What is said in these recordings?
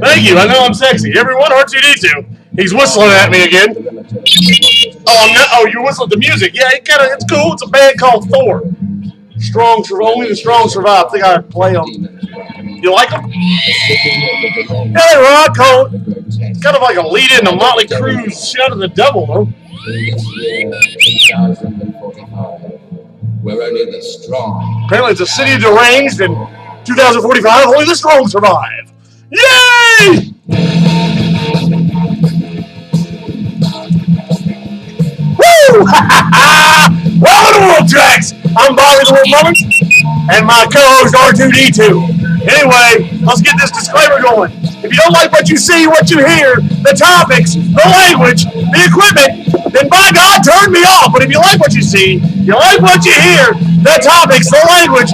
Thank you. I know I'm sexy. Everyone, R2D2. He's whistling at me again. Oh, I'm not. Oh, you're whistling the music. Yeah, it's cool. It's a band called Thor. Only the strong survive. I think I play them. You like them? Yeah, they rock. Cold. It's kind of like a lead in to Motley Crue's Shout of the Devil, though. Where only the strong. Apparently, it's a city deranged, and 2045, only the strong survive. Yay! Woo! Welcome to World Tracks! I'm Bobby the World Moment, and my co-host R2D2. Anyway, let's get this disclaimer going. If you don't like what you see, what you hear, the topics, the language, the equipment, then by God, turn me off. But if you like what you see, you like what you hear, the topics, the language,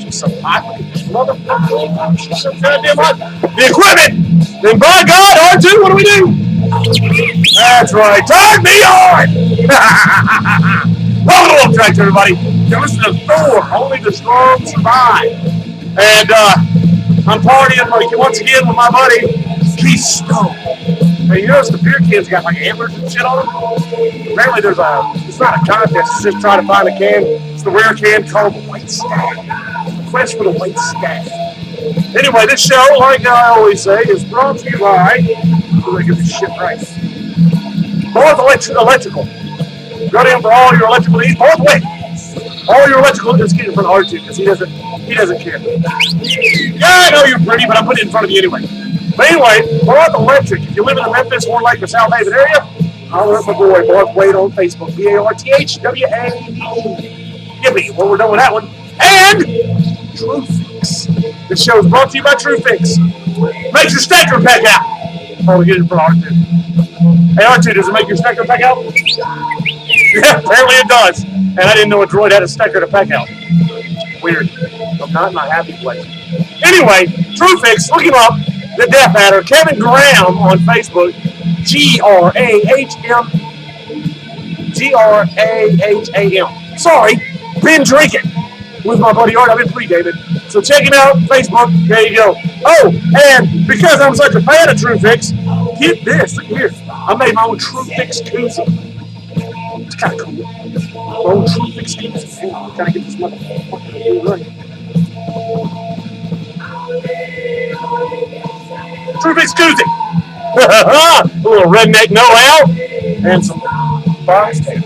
she's so hot. Look at this motherfucker. She's so goddamn hot. The equipment, then by God, R2, what do we do? That's right. Turn me on! Welcome to Wolf Tracks, everybody. You're listening to Thor, Only the Strong Survive. And I'm partying once again with my buddy, Keith Stone. Hey, you notice the beer cans got like antlers and shit on them? Apparently it's not a contest, it's just trying to find a can. It's the rare can called the White Stag. Fresh with a White Stag. Anyway, this show, like I always say, is brought to you by, I'm going to get this shit right, North Electrical. Go down for all your electrical needs, both ways. All your electrical, just get in front of R2 because he doesn't care. Yeah, I know you're pretty, but I'm putting it in front of you anyway. But anyway, North Electric. If you live in the Memphis, Horn Lake, or South Haven area, I'll let my boy, Mark Wade, on Facebook. BARTHWADE. Yippee. Well, we're done with that one. And TrueFix. This show is brought to you by TrueFix. Makes your stacker pack out. Oh, we get it for R2. Hey, R2, does it make your stacker pack out? Yeah, apparently it does. And I didn't know a droid had a stacker to pack out. Weird. I'm not in my happy place. Anyway, TrueFix, look him up. The Death Adder. Kevin Graham on Facebook. Graham. Sorry, been drinking with my buddy Art. I've been free, David. So check him out, Facebook. There you go. Oh, and because I'm such a fan of TrueFix, get this. Look here. I made my own TrueFix koozie. It's kind of cool. My own TrueFix koozie. I'm trying to get this motherfucker running. TrueFix koozie. A little redneck know-how and some box tape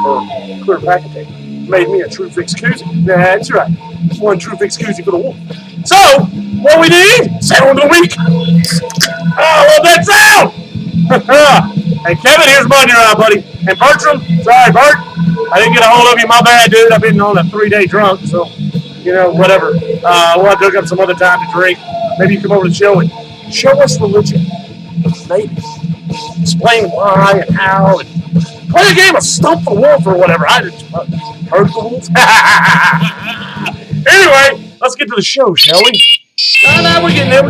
or clear packet tape. Made me a TrueFix koozie. That's right. One TrueFix koozie for the wolf. So, what we need? Sound of the week. Oh, I love that sound! Hey, Kevin, here's mine, your eye, buddy. And Bertram, sorry, Bert. I didn't get a hold of you. My bad, dude. I've been on a 3-day drunk, so, whatever. We'll have to hook up some other time to drink. Maybe you come over to the show and show us religion. Maybe. Explain why and how. And play a game of Stump the Wolf or whatever. I just heard the wolf. Anyway, let's get to the show, shall we? No, we're getting there.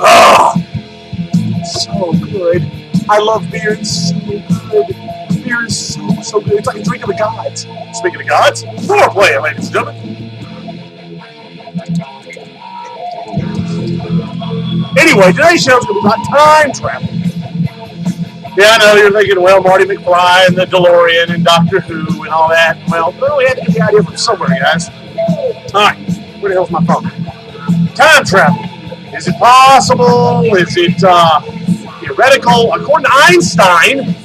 Oh, so good. I love beer. It's so good. Beer is so good. It's like a drink of the gods. Speaking of gods, foreplay, ladies and gentlemen. Anyway, today's show is going to be about time travel. Yeah, I know you're thinking, well, Marty McFly and the DeLorean and Doctor Who and all that. Well, we had to get the idea from somewhere, guys. All right, where the hell's my phone? Time travel. Is it possible? Is it theoretical? According to Einstein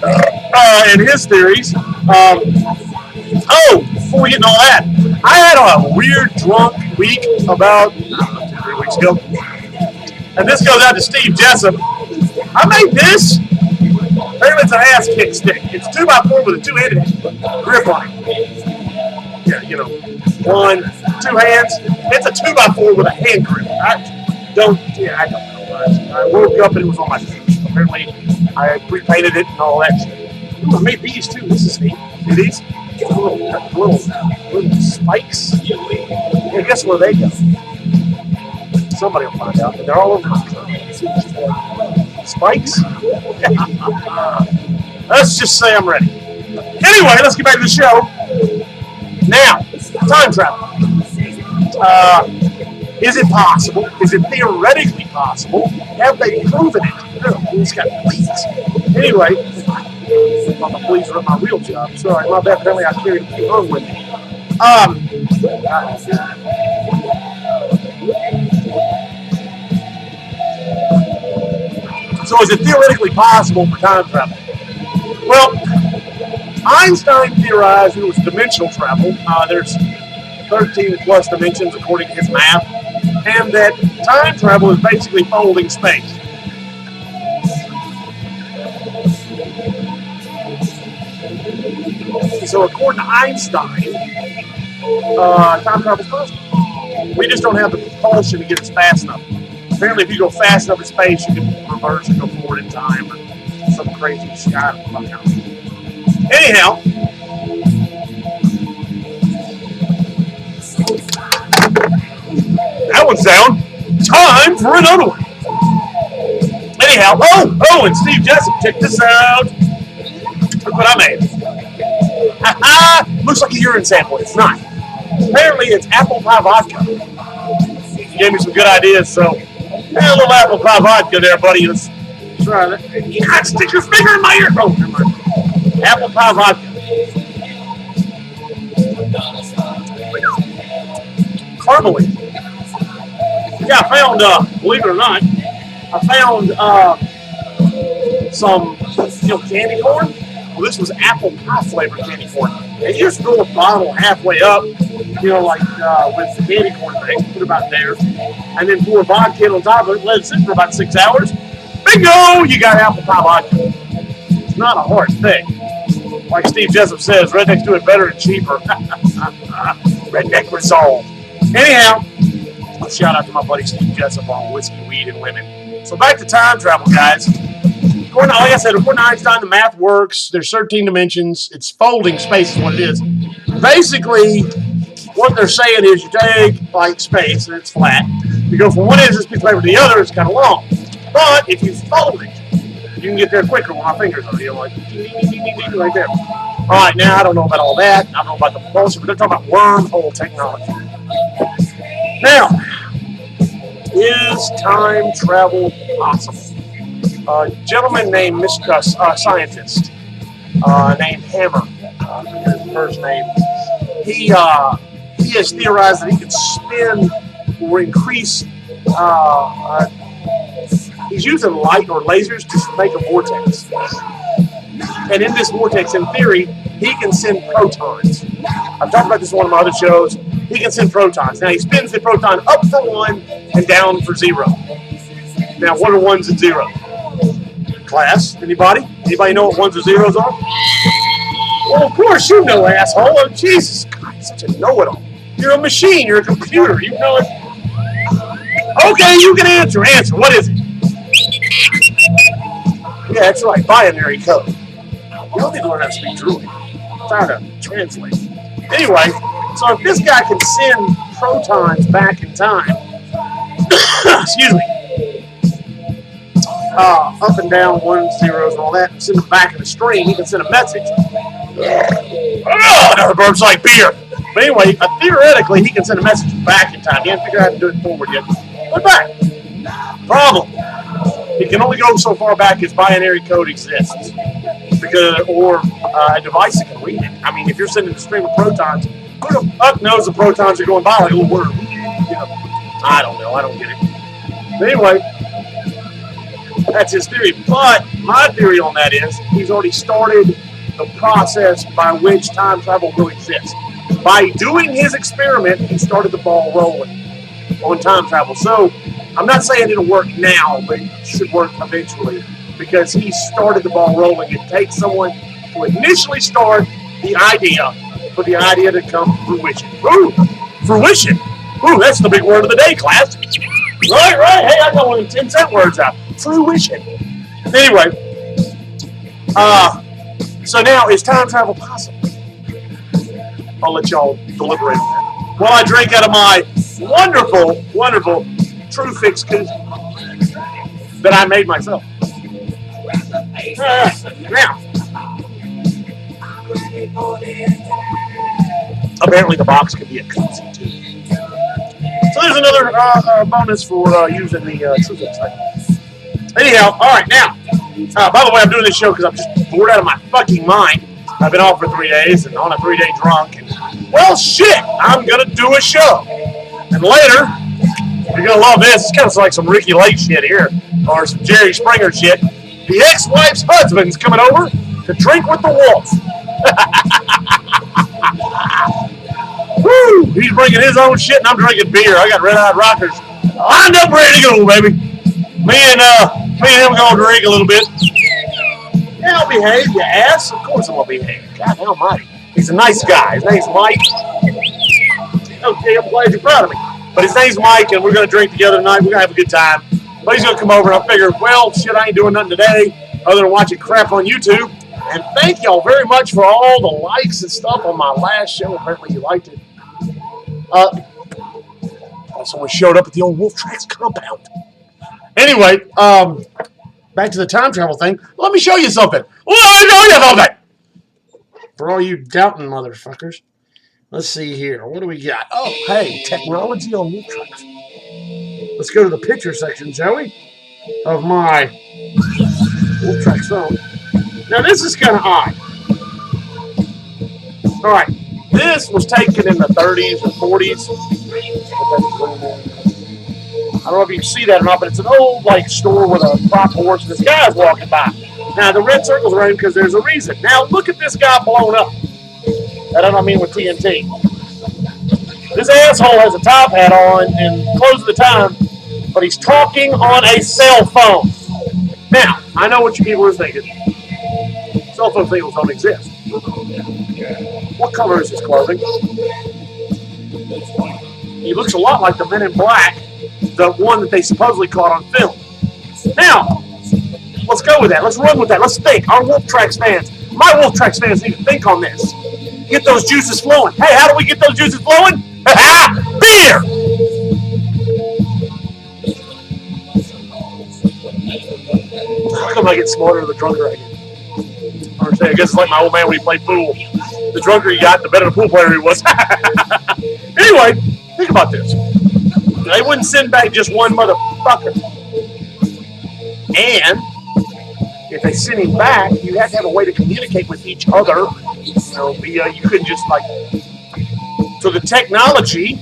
and his theories. Before we get into all that, I had a weird drunk week about 3 weeks ago. And this goes out to Steve Jessup. I made this. Apparently it's an ass kick stick. It's 2x4 with a 2-handed grip on it. Yeah, 2 hands. It's a 2x4 with a hand grip. I don't know. I woke up and it was on my feet. Apparently I pre-painted it and all that shit. Ooh, I made these too. This is neat. See these? Little spikes. Yeah, guess where they go? Somebody will find out. But they're all over my truck. Spikes? Let's just say I'm ready. Anyway, let's get back to the show. Now, time travel. Is it possible? Is it theoretically possible? Have they proven it? No, he's got police. Anyway, I thought the police were at my real job. Sorry, my bad. Apparently I carried a phone with me. So is it theoretically possible for time travel? Well, Einstein theorized it was dimensional travel. There's 13 plus dimensions according to his math, and that time travel is basically folding space. So according to Einstein, time travel is possible. We just don't have the propulsion to get us fast enough. Apparently, if you go fast enough in space, you can reverse and go forward in time, or some crazy shit. Anyhow, that one's down. Time for another one. Anyhow, and Steve Jessup, check this out. Look what I made. Looks like a urine sample. It's not. Apparently, it's apple pie vodka. You gave me some good ideas, so a little apple pie vodka there, buddy. Let's try that. You can't stick your finger in my ear. Oh, never mind. Apple pie vodka. Caramely. Yeah, I found, believe it or not, I found some, candy corn. Well, this was apple pie flavored candy corn. And you just fill a bottle halfway up, with the candy corn thing, put it about there, and then pour vodka on top of it, let it sit for about 6 hours. Bingo! You got apple pie vodka. It's not a hard thing. Like Steve Jessup says, rednecks do it better and cheaper. Redneck resolve. Anyhow, a shout out to my buddy Steve Jessup on whiskey, weed, and women. So back to time travel, guys. According to Einstein, the math works. There's 13 dimensions. It's folding space is what it is. Basically, what they're saying is you take, like, space, and it's flat. You go from one end of this piece of paper to the other, it's kind of long. But if you fold it, you can get there quicker with my fingers on it. Like, right there. All right, now, I don't know about all that. I don't know about the propulsion, but they're talking about wormhole technology. Now, is time travel possible? A gentleman named scientist named Hammer, his first name, he has theorized that he could spin or increase, he's using light or lasers to make a vortex. And in this vortex, in theory, he can send protons. I've talked about this in one of my other shows. He can send protons. Now, he spins the proton up for 1 and down for 0. Now, what are 1s and 0s? Class, anybody? Anybody know what 1s or 0s are? Well, of course you know, asshole. Oh, Jesus Christ, such a know-it-all. You're a machine. You're a computer. You know it. Okay, you can answer. Answer. What is it? Yeah, that's right. Binary code. You don't need to learn how to speak Druid. It's how to translate. Anyway, so if this guy can send protons back in time, excuse me, up and down, 1s, 0s, and all that, and send them back in a string, he can send a message. Oh, another burp's like beer. But anyway, theoretically, he can send a message back in time. He hasn't figured out how to do it forward yet. But back. Problem. He can only go so far back as binary code exists. Or a device that can read it. I mean, if you're sending a stream of protons, who the fuck knows the protons are going by like a little worm? I don't know. I don't get it. But anyway, that's his theory. But my theory on that is he's already started the process by which time travel will exist. By doing his experiment, he started the ball rolling on time travel. So I'm not saying it'll work now, but it should work eventually because he started the ball rolling. It takes someone to initially start the idea for the idea to come to fruition. Ooh, fruition. Ooh, that's the big word of the day, class. Right. Hey, I got one of the 10-cent words out. Fruition. Anyway, so now is time travel possible? I'll let y'all deliberate on that. While I drink out of my wonderful, wonderful True Fix koozie that I made myself. Now, apparently the box can be a koozie too. So there's another bonus for using the TrueFix site. Anyhow, all right, now, by the way, I'm doing this show because I'm just bored out of my fucking mind. I've been off for 3 days and on a 3-day drunk. And, well, shit, I'm going to do a show. And later, you're going to love this. It's kind of like some Ricky Lake shit here, or some Jerry Springer shit. The ex-wife's husband's coming over to drink with the wolf. Woo! He's bringing his own shit, and I'm drinking beer. I got Red Hot Rockers lined up, ready to go, baby. Me and him gonna drink a little bit. Yeah, I'll behave, you ass. Of course I'm gonna behave. God almighty. He's a nice guy. His name's Mike. Okay, I'm glad you're proud of me. But his name's Mike, and we're gonna drink together tonight. We're gonna have a good time. But he's gonna come over, and I figured, well, shit, I ain't doing nothing today other than watching crap on YouTube. And thank y'all very much for all the likes and stuff on my last show. Apparently you liked it. Someone showed up at the old Wolf Tracks compound. Anyway, back to the time travel thing. Let me show you something. Let me show you something. For all you doubting motherfuckers. Let's see here. What do we got? Oh, hey, technology on Wolf Tracks. Let's go to the picture section, shall we? Of my Wolf Tracks phone. Now, this is kind of odd. All right. This was taken in the 30s or 40s. I don't know if you can see that or not, but it's an old store with a prop horse, and this guy's walking by. Now, the red circle's around because there's a reason. Now, look at this guy blown up. That I don't mean with TNT. This asshole has a top hat on and close the time, but he's talking on a cell phone. Now, I know what you people are thinking. Cell phone signals don't exist. What color is his clothing? He looks a lot like the Men in Black, the one that they supposedly caught on film. Now, let's go with that. Let's run with that. Let's think. Our Wolf Tracks fans, my Wolf Tracks fans need to think on this. Get those juices flowing. Hey, how do we get those juices flowing? Beer! How come I get smarter the drunker I get? I guess it's like my old man when he played pool. The drunker he got, the better the pool player he was. Anyway, think about this. They wouldn't send back just one motherfucker. And if they send him back, you have to have a way to communicate with each other. You couldn't just so the technology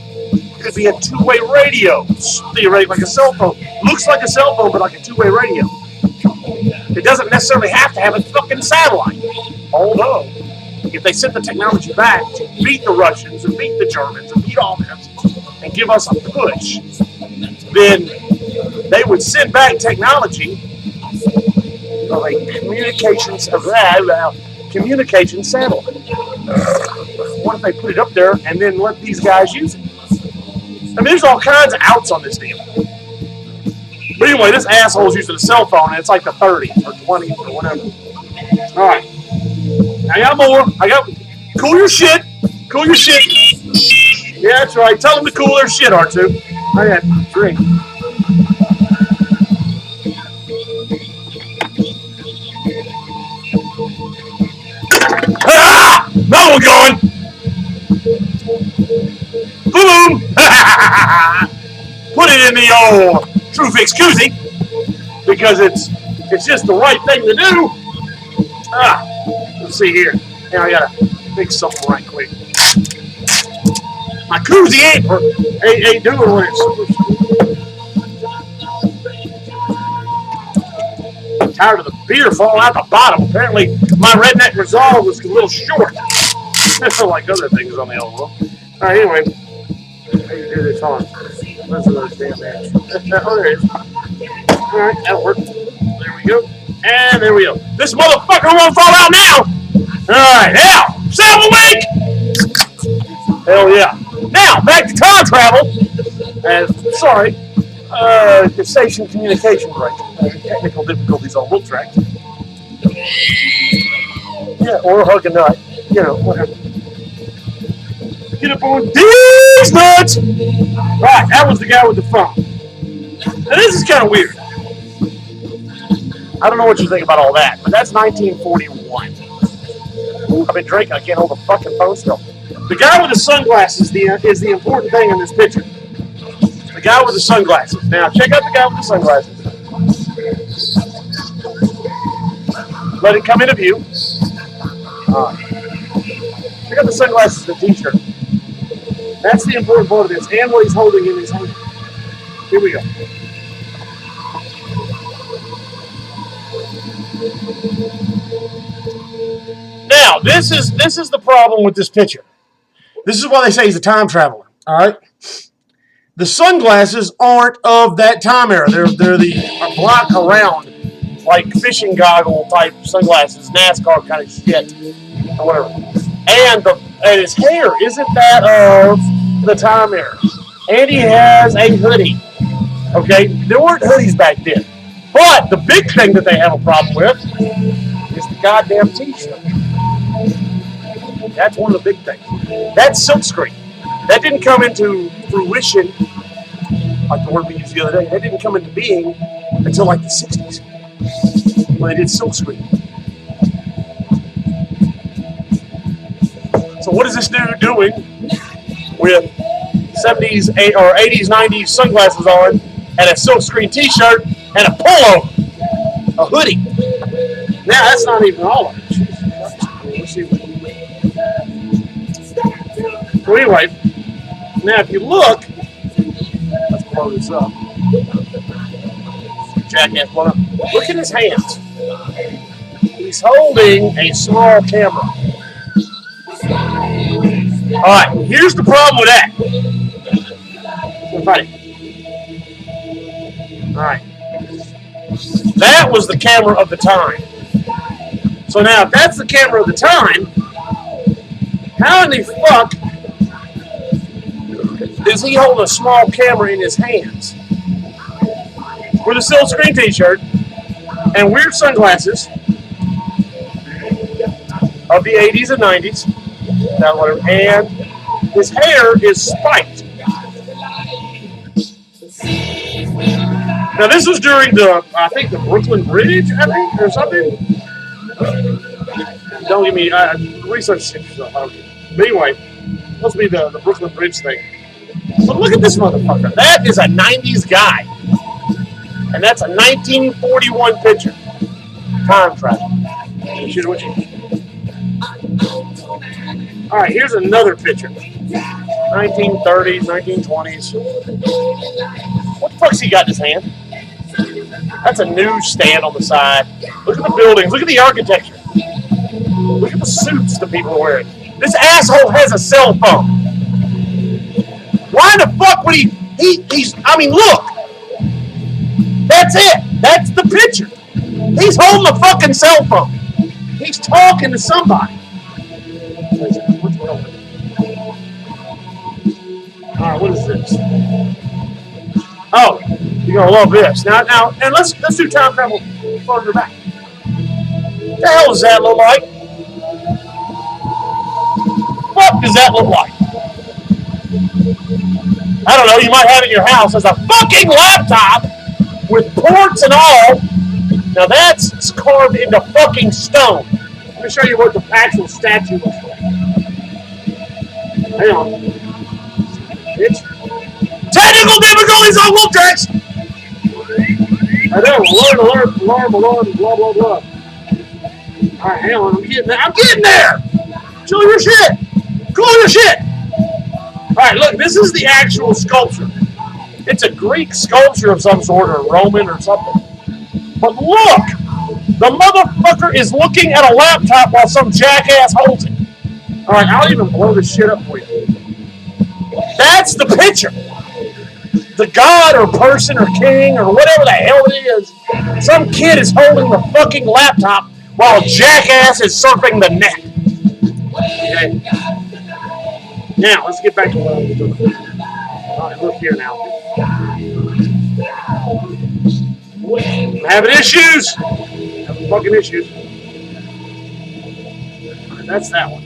could be a two-way radio, theoretically like a cell phone. Looks like a cell phone, but like a two-way radio. It doesn't necessarily have to have a fucking satellite. Although, if they sent the technology back to beat the Russians and beat the Germans and beat all them and give us a push, then they would send back technology of a communication satellite. What if they put it up there and then let these guys use it? I mean, there's all kinds of outs on this deal. But anyway, this asshole's using a cell phone, and it's like the 30s or 20s or whatever. All right. I got more. Cool your shit. Cool your shit. Yeah, that's right. Tell them to cool their shit, R2. I got a drink. Ah! Another one going. Boom! Put it in the old TrueFix koozie because it's just the right thing to do. Let's see here. Now I gotta fix something right quick. My koozie ain't doing what it's supposed to. I'm tired of the beer falling out the bottom. Apparently, my Redneck Resolve was a little short. Like other things on the old one. All right, anyway. How do you do this on? Those are those damn ads. Oh, there it is. All right, that'll work. There we go. And there we go. This motherfucker won't fall out now. All right, now, 7 week. Hell yeah. Now, back to time travel. The station communication break. Technical difficulties on Wolf Tracks. Yeah, or hug a nut. Whatever. Get up on these nuts! Right, that was the guy with the phone. Now, this is kind of weird. I don't know what you think about all that, but that's 1941. I've been drinking. I can't hold the fucking phone still. The guy with the sunglasses is the important thing in this picture. The guy with the sunglasses. Now, check out the guy with the sunglasses. Let it come into view. Check out the sunglasses and the t-shirt. That's the important part of this, and what he's holding in his hand. Here we go. Now, this is the problem with this picture. This is why they say he's a time traveler. All right. The sunglasses aren't of that time era. They're the block around, like fishing goggle type sunglasses, NASCAR kind of shit, or whatever. And his hair isn't that of the time era. And he has a hoodie. Okay, there weren't hoodies back then. But the big thing that they have a problem with is the goddamn t-shirt. That's one of the big things. That's silkscreen. That didn't come into fruition, like the word we used the other day. That didn't come into being until like the 60s, when they did silkscreen. So what is this dude doing with 70s or 80s, 90s sunglasses on and a silkscreen t-shirt and a pullover, a hoodie? Now that's not even all of it. Jesus Christ. Let's see what. So anyway, now if you look, let's blow this up. Jackass, blow up. Look at his hands. He's holding a small camera. All right, here's the problem with that. All right, that was the camera of the time. So now, if that's the camera of the time, how in the fuck is he holding a small camera in his hands with a silkscreen t-shirt and weird sunglasses of the 80s and 90s, and his hair is spiked? Now this was during I think the Brooklyn Bridge, or something. Don't give me research stuff. But anyway, supposed to be the Brooklyn Bridge thing. But look at this motherfucker. That is a 90s guy. And that's a 1941 picture. Time travel. Alright, here's another picture. 1930s, 1920s. What the fuck's he got in his hand? That's a newsstand on the side. Look at the buildings. Look at the architecture. Look at the suits the people are wearing. This asshole has a cell phone. Why the fuck would he's, I mean, look. That's it. That's the picture. He's holding a fucking cell phone. He's talking to somebody. Alright, what is this? Oh, you're gonna love this. Now, and let's do time travel further back. What the hell does that look like? What does that look like? I don't know, you might have it in your house as a fucking laptop with ports and all. Now that's carved into fucking stone. Let me show you what the actual statue looks like. Hang on. It's technical difficulties on Wolftex! I know, alarm, blah, blah, blah. Alright, hang on, I'm getting there! Chill your shit! Cool your shit! Alright, look, this is the actual sculpture. It's a Greek sculpture of some sort, or Roman or something. But look! The motherfucker is looking at a laptop while some jackass holds it. Alright, I'll even blow this shit up for you. That's the picture. The god or person or king or whatever the hell it is. Some kid is holding the fucking laptop while a jackass is surfing the net. Okay. Now, let's get back to what I was doing. Alright, look here now. I'm having issues. Having fucking issues. Alright, that's that one.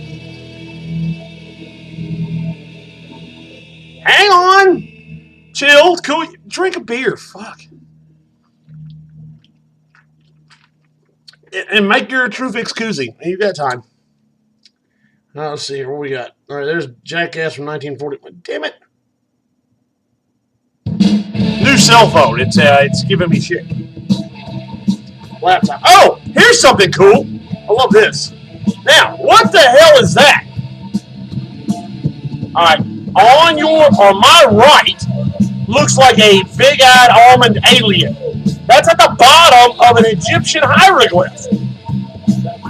Hang on. Chill. Cool. Drink a beer. Fuck. And make your true fix koozie. You got time. Let's see here. What we got? All right, there's Jackass from 1940. Damn it. New cell phone. It's giving me shit. Laptop. Oh, here's something cool. I love this. Now, what the hell is that? All right, on my right, looks like a big-eyed almond alien. That's at the bottom of an Egyptian hieroglyph.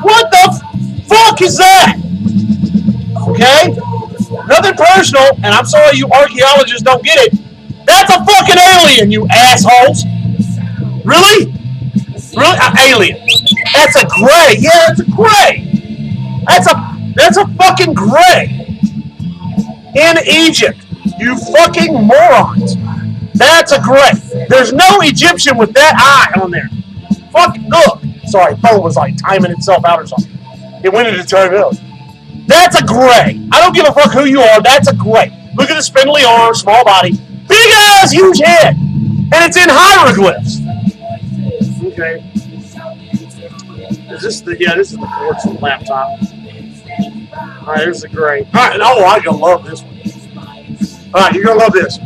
What the fuck is that? Okay? Nothing personal, and I'm sorry you archaeologists don't get it. That's a fucking alien, you assholes. Really? Really? An alien. That's a gray. Yeah, it's a gray. That's a fucking gray. In Egypt. You fucking morons. That's a gray. There's no Egyptian with that eye on there. Fuck, look. Sorry, phone was like timing itself out or something. It went into timeout. That's a gray. I don't give a fuck who you are. That's a gray. Look at the spindly arm, small body, big ass, huge head. And it's in hieroglyphs. Okay. This is the ports laptop. All right, here's the gray. All right, oh, I'm gonna love this one. All right, you're gonna love this.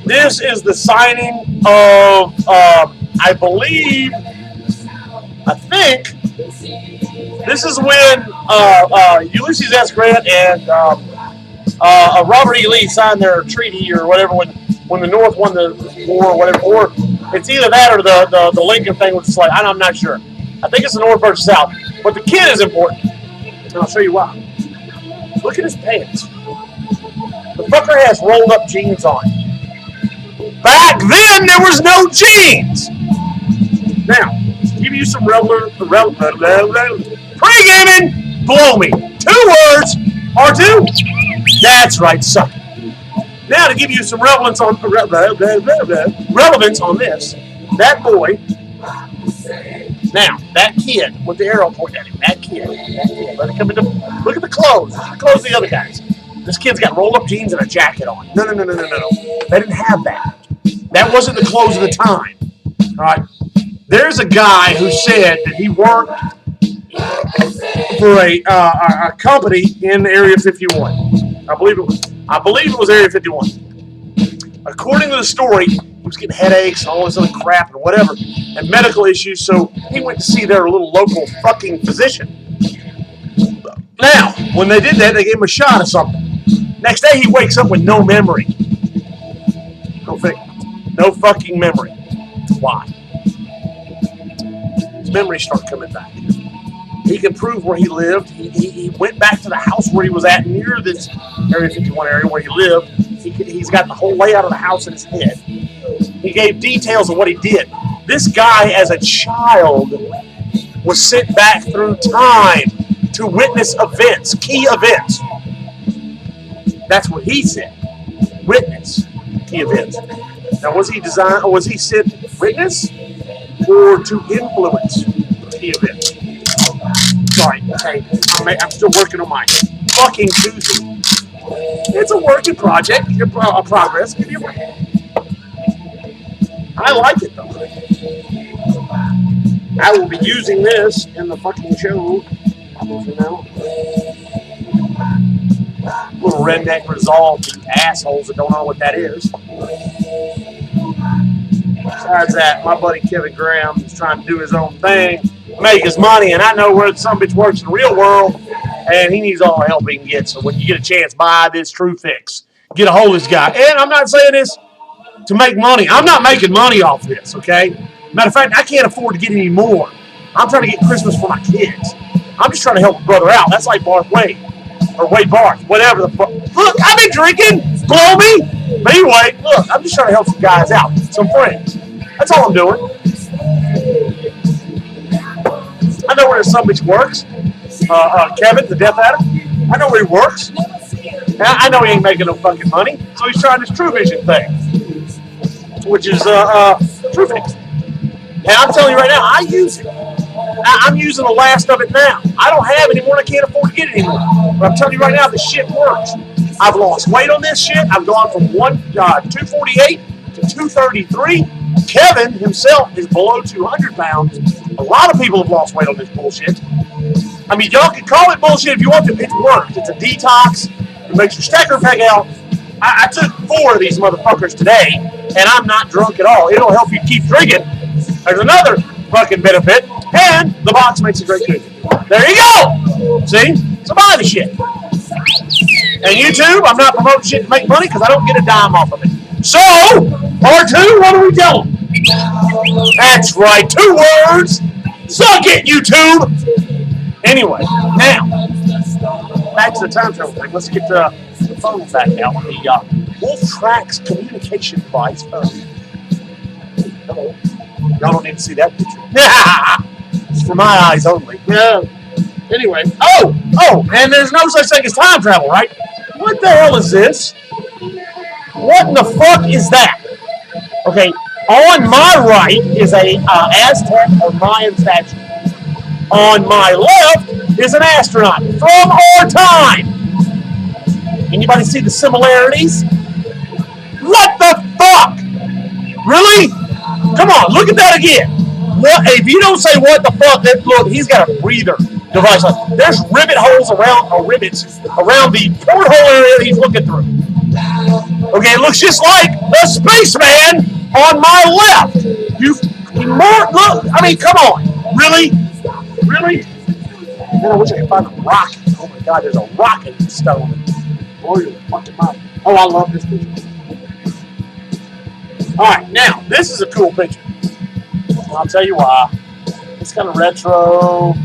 This is the signing of, I think, this is when Ulysses S. Grant and Robert E. Lee signed their treaty or whatever when the North won the war or whatever. Or it's either that or the Lincoln thing was like, I'm not sure. I think it's the North versus South. But the kid is important. And I'll show you why. Look at his pants. The fucker has rolled up jeans on. Back then, there was no jeans. Now, give you some pre-gaming, blow me. 2 words, R2. That's right, suck it. Now, to give you some relevance on this, that boy. Now, that kid with the arrow pointing at him, that kid. Let it come into. Look at the clothes. Look at the clothes of the other guys. This kid's got rolled-up jeans and a jacket on. No. They didn't have that. That wasn't the clothes of the time. All right. There's a guy who said that he worked for a company in Area 51. I believe it was Area 51. According to the story, he was getting headaches and all this other crap and whatever, and medical issues, so he went to see their little local fucking physician. Now, when they did that, they gave him a shot of something. Next day, he wakes up with no memory. No fucking memory. Why? His memories start coming back. He can prove where he lived. He went back to the house where he was at near this Area 51 area where he lived. He's got the whole layout of the house in his head. He gave details of what he did. This guy, as a child, was sent back through time to witness events, key events. That's what he said. Witness key events. Now, was he sent to witness or to influence key events? Sorry, okay. I'm still working on my fucking koozie. It's a working project, a progress. Give me a break. I like it though. I will be using this in the fucking show. You know, little redneck resolve, you assholes that don't know what that is. Besides that, my buddy Kevin Graham is trying to do his own thing, make his money, and I know where the son of a bitch works in the real world, and he needs all the help he can get. So when you get a chance, buy this True Fix. Get a hold of this guy. And I'm not saying this to make money. I'm not making money off this, okay? Matter of fact, I can't afford to get any more. I'm trying to get Christmas for my kids. I'm just trying to help a brother out. That's like Barth Wade. Or Wade Barth. Whatever the fuck. Look, I've been drinking. Blow me. But anyway, look, I'm just trying to help some guys out. Some friends. That's all I'm doing. I know where some bitch works. Kevin, the death addict. I know where he works. I know he ain't making no fucking money. So he's trying this True Vision thing. Which is True Fix. And I'm telling you right now, I use it. I'm using the last of it now. I don't have any more and I can't afford to get it anymore. But I'm telling you right now, this shit works. I've lost weight on this shit. I've gone from 248 to 233. Kevin himself is below 200 pounds. A lot of people have lost weight on this bullshit. I mean, y'all can call it bullshit if you want to. It works. It's a detox. It makes your stacker peg out. I took 4 of these motherfuckers today, and I'm not drunk at all. It'll help you keep drinking. There's another fucking benefit, and the box makes a great cookie. There you go. See? So buy the shit. And YouTube, I'm not promoting shit to make money because I don't get a dime off of it. So, part 2, what do we tell them? That's right, 2 words. Suck it, YouTube. Anyway, now, back to the time travel thing. Let's get the phone back out. The Wolf-Trax communication device. Hello. Y'all don't need to see that picture. It's for my eyes only. Yeah. Anyway. Oh, and there's no such thing as time travel, right? What the hell is this? What in the fuck is that? Okay, on my right is a Aztec or Mayan statue. On my left is an astronaut from our time. Anybody see the similarities? What the fuck? Really? Come on, look at that again. What if you don't say what the fuck? Look, he's got a breather device. There's rivet holes rivets around the porthole area that he's looking through. Okay, it looks just like the spaceman on my left. Look, I mean, come on. Really? Man, I wish I could find a rocket. Oh my God, there's a rocket in stone. Oh, you're fucking mouth. Oh, I love this picture. Alright, now, this is a cool picture. I'll tell you why. It's kind of retro,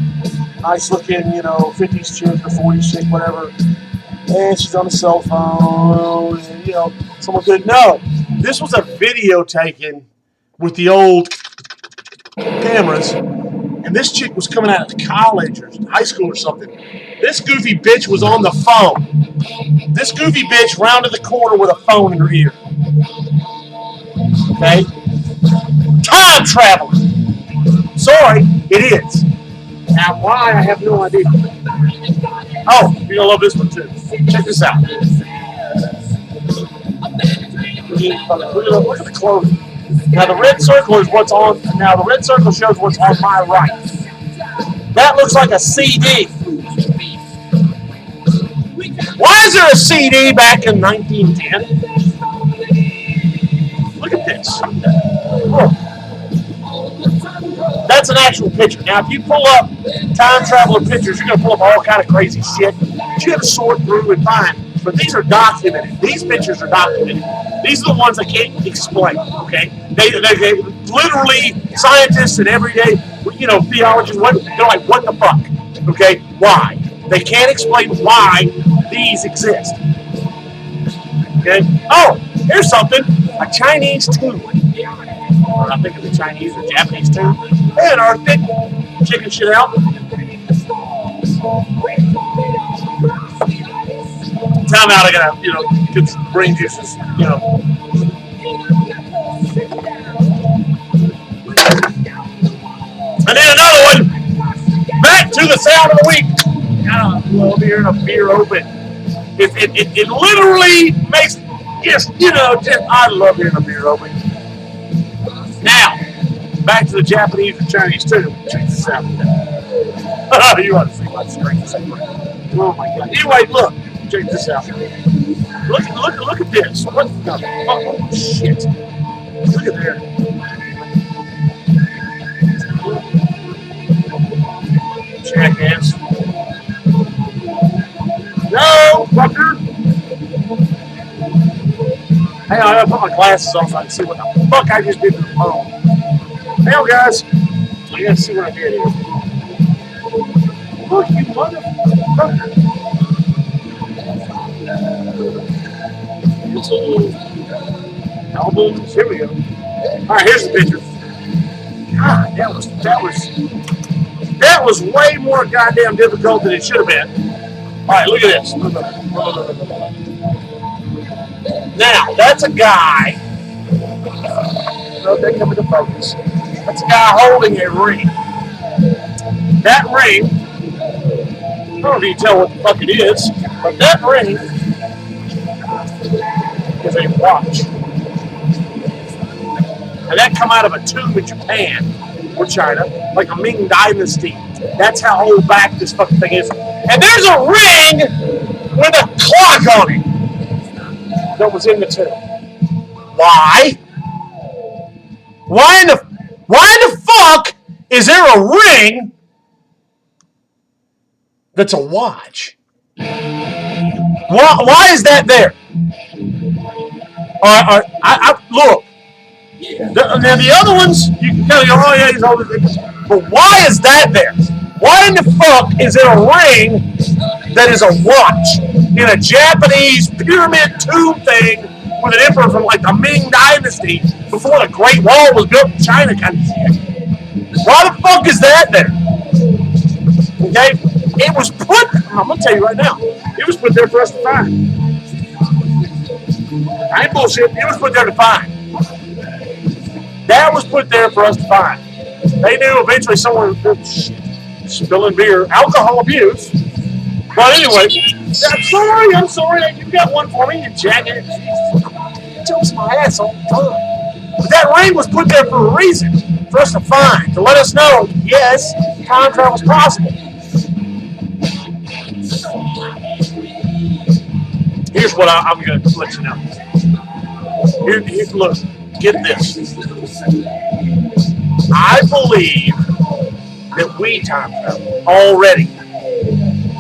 nice looking, 50s chick or 40s chick, whatever. And she's on a cell phone, and, someone could know. This was a video taken with the old cameras, and this chick was coming out of college or high school or something. This goofy bitch was on the phone. This goofy bitch rounded the corner with a phone in her ear. Okay? Time traveler. Sorry, it is. Now, why? I have no idea. Oh, you're going to love this one, too. Check this out. Look at the clothing. Now, the red circle is what's on. Now, the red circle shows what's on my right. That looks like a CD. Why is there a CD back in 1910? Look at this. Look. That's an actual picture. Now, if you pull up time traveler pictures, you're going to pull up all kind of crazy shit that you got to sort through and find. But these are documented. These pictures are documented. These are the ones I can't explain, okay? They literally, scientists and everyday, theologians, they're like, what the fuck? Okay? Why? They can't explain why these exist. Okay? Oh, here's something. A Chinese tomb. Or I think it's a Chinese or Japanese tomb. Hey, an Arctic. Checking shit out. Time out, I gotta, get some brain juices, And then another one. Back to the sound of the week. I love hearing a beer open. It literally makes, I love hearing a beer open. Now, back to the Japanese and Chinese too. Check this out. You want to see my screen? Oh my God. Anyway, look. Check this out. Look at this. What the fuck? Oh, shit. Look at there. Jackass. No, fucker. Hang on, I gotta put my glasses on so I can see what the fuck I just did to the phone. Hang on, guys. I gotta see what I did here. Look, you motherfucker. Albums. Here we go. Alright, here's the picture. God, that was way more goddamn difficult than it should have been. Alright, look at this. Now, that's a guy. They come into focus. That's a guy holding a ring. That ring, I don't know if you can tell what the fuck it is, but that ring is a watch. And that come out of a tomb in Japan or China, like a Ming Dynasty That's how old back this fucking thing is. And there's a ring with a clock on it that was in the tomb. Why? Why in the fuck is there a ring that's a watch? Why is that there? Look. Now the other ones, you can tell you, oh yeah, he's older. But why is that there? Why in the fuck is there a ring that is a watch in a Japanese pyramid tomb thing with an emperor from like the Ming Dynasty before the Great Wall was built in China kind of shit? Why the fuck is that there? Okay? It was put, I'm going to tell you right now, it was put there for us to find. I ain't bullshit, it was put there to find. That was put there for us to find. They knew eventually someone would spilling beer, alcohol abuse. But anyway, I'm sorry. You got one for me, you jackass. It jumps my ass all the time. But that ring was put there for a reason, for us to find, to let us know, yes, time travel is possible. Here's what I'm going to let you know. Here, look, get this. I believe that we time travel already.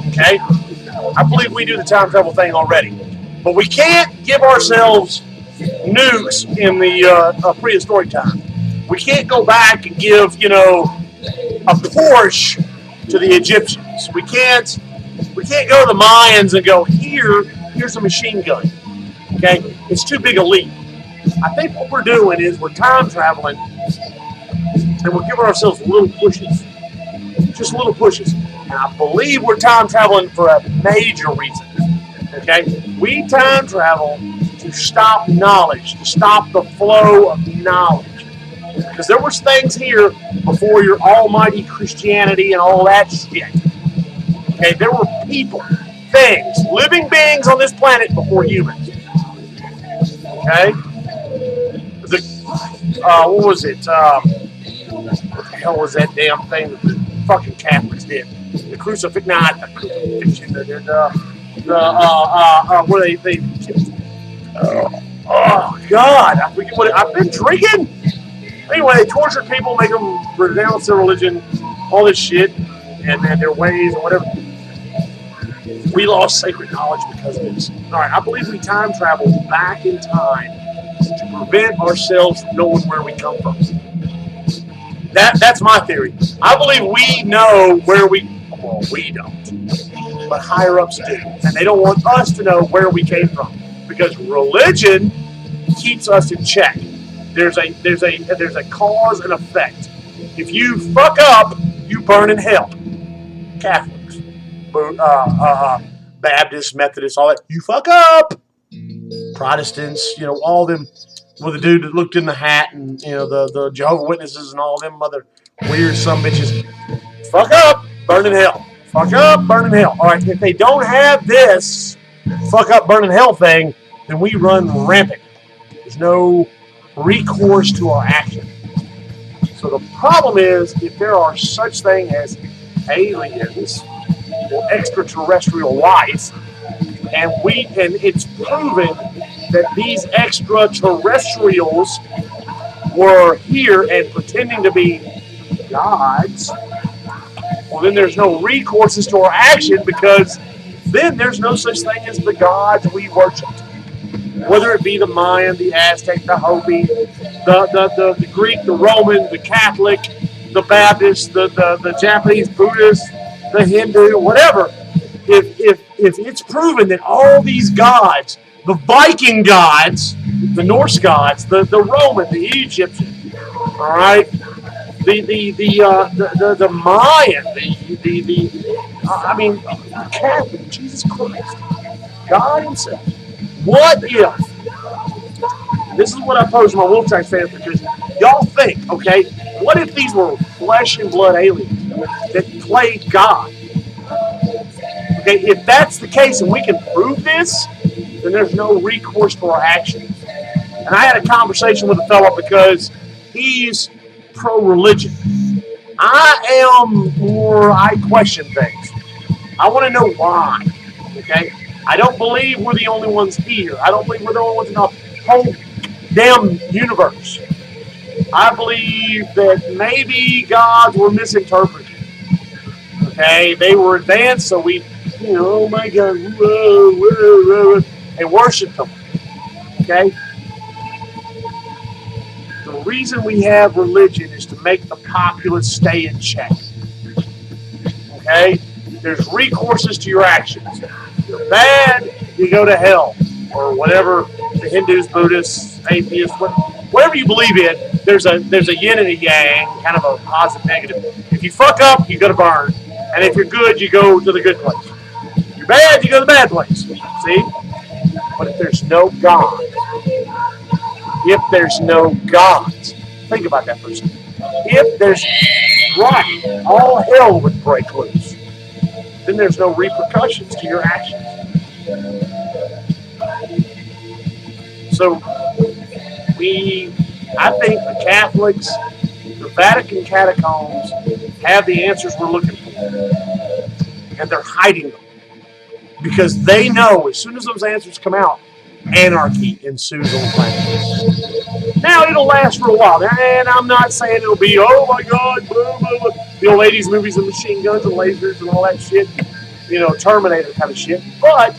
Okay? I believe we do the time travel thing already. But we can't give ourselves nukes in the prehistoric time. We can't go back and give, a Porsche to the Egyptians. We can't go to the Mayans and go, here's a machine gun. Okay? It's too big a leap. I think what we're doing is we're time traveling and we're giving ourselves little pushes. Just little pushes. And I believe we're time traveling for a major reason. Okay? We time travel to stop knowledge, to stop the flow of knowledge. Because there was things here before your almighty Christianity and all that shit. Okay? There were people, things, living beings on this planet before humans. Okay? What was it? What the hell was that damn thing that the fucking Catholics did? The crucifix, not the crucifixion. Where they oh God, I forget what I've been drinking. Anyway, they tortured people, make them renounce their religion, all this shit, and their ways and whatever. We lost sacred knowledge because of this. All right, I believe we time travel back in time to prevent ourselves from knowing where we come from. That's my theory. I believe we know where we don't, but higher ups do, and they don't want us to know where we came from because religion keeps us in check. There's a cause and effect. If you fuck up, you burn in hell. Catholics, Baptists, Methodists, all that. You fuck up. Protestants, all them. Well, the dude that looked in the hat and, the Jehovah's Witnesses and all them other weird sumbitches. Fuck up, burn in hell. Fuck up, burn in hell. All right, if they don't have this fuck up, burn in hell thing, then we run rampant. There's no recourse to our action. So the problem is, if there are such things as aliens or extraterrestrial life, and it's proven that these extraterrestrials were here and pretending to be gods, well, then there's no recourses to our action because then there's no such thing as the gods we worshiped. Whether it be the Mayan, the Aztec, the Hopi, the Greek, the Roman, the Catholic, the Baptist, the Japanese Buddhist, the Hindu, whatever. If it's proven that all these gods, the Viking gods, the Norse gods, the Roman, the Egyptian, all right, the Mayan, the Catholic, Jesus Christ, God Himself. What if? This is what I pose to my Wolfpack fans because y'all think, okay, what if these were flesh and blood aliens that played God? Okay, if that's the case and we can prove this, then there's no recourse to our actions. And I had a conversation with a fellow because he's pro-religion. I question things. I want to know why. Okay? I don't believe we're the only ones here. I don't believe we're the only ones in the whole damn universe. I believe that maybe gods were misinterpreted. Okay? They were advanced, so we, oh my God, whoa, whoa, whoa, and worshiped them. Okay? The reason we have religion is to make the populace stay in check. Okay? There's recourses to your actions. If you're bad, you go to hell. Or whatever the Hindus, Buddhists, atheists, whatever you believe in, there's a yin and a yang, kind of a positive, negative. If you fuck up, you go to burn. And if you're good, you go to the good place. If you're bad, you go to the bad place. See? But if there's no God, think about that for a second. If there's right, all hell would break loose. Then there's no repercussions to your actions. So I think the Catholics, the Vatican catacombs have the answers we're looking for. And they're hiding them. Because they know as soon as those answers come out, anarchy ensues on the planet. Now, it'll last for a while. And I'm not saying it'll be, oh my God, blah, blah, blah. The old 80s movies and machine guns and lasers and all that shit. Terminator kind of shit. But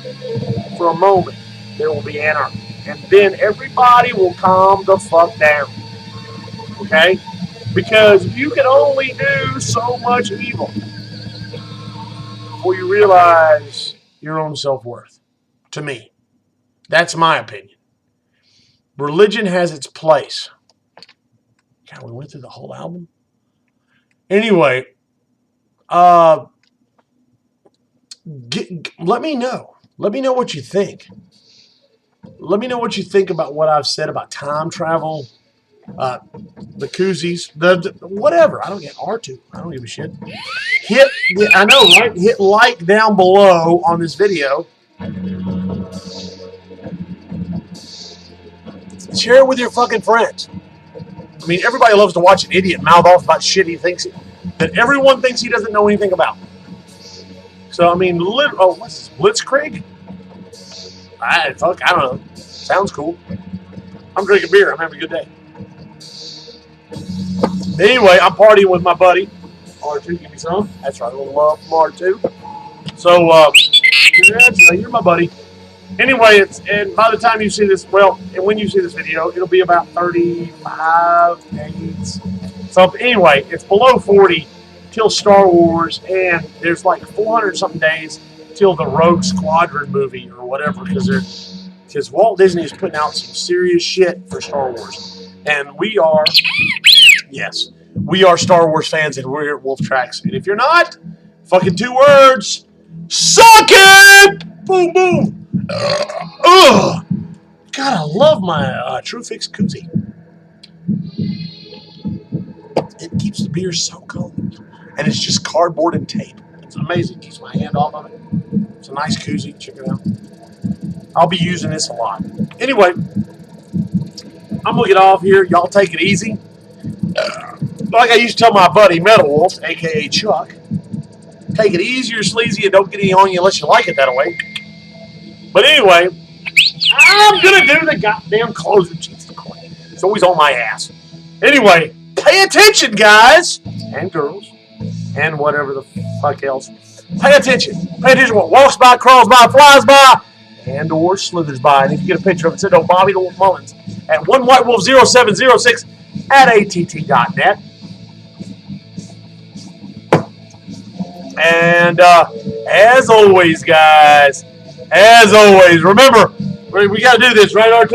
for a moment, there will be anarchy. And then everybody will calm the fuck down. Okay? Because you can only do so much evil before you realize your own self-worth. To me. That's my opinion. Religion has its place. God, we went through the whole album? Anyway, let me know. Let me know what you think. Let me know what you think about what I've said about time travel, the koozies, the whatever. I don't get R2. I don't give a shit. I know, right? Hit like down below on this video. Share it with your fucking friends. I mean, everybody loves to watch an idiot mouth off about shit he thinks that everyone thinks he doesn't know anything about. So I mean, what's this, Blitzkrieg? I don't know. Sounds cool. I'm drinking beer. I'm having a good day. Anyway, I'm partying with my buddy R2. Give me some. That's right. A little love from R2. So, you're my buddy. Anyway, and by the time you see this, and when you see this video, it'll be about 35 days. So anyway, it's below 40 till Star Wars, and there's like 400 something days till the Rogue Squadron movie or whatever, because Walt Disney is putting out some serious shit for Star Wars, and we are Star Wars fans, and we're here at Wolf Tracks. And if you're not, fucking 2 words, suck it! Boom, boom. Ugh. God, I love my True Fix koozie. It keeps the beer so cold, and it's just cardboard and tape. It's amazing. It keeps my hand off of it. It's a nice koozie. Check it out. I'll be using this a lot. Anyway, I'm gonna get off here. Y'all take it easy. Like I used to tell my buddy Metal Wolf, aka Chuck, take it easy or sleazy and don't get any on you unless you like it that way. But anyway, I'm gonna do the goddamn closing. Jesus Christ. It's always on my ass. Anyway, pay attention, guys and girls, and whatever the fuck else. Pay attention. Pay attention to what walks by, crawls by, flies by, and or slithers by. And if you get a picture of it, send it to Bobby to Mullins at 1whitewolf0706 at att.net. And as always, guys, remember, we got to do this, right, R2?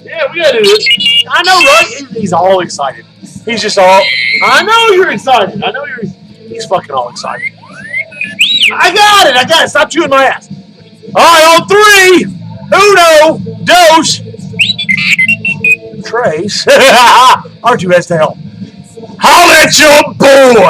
Yeah, we got to do this. I know, right? He's all excited. He's just all, I know you're excited. He's fucking all excited. I got it. Stop chewing my ass. All right, on 3. Uno, dos, trace. R2 has to help. Holla at your boy.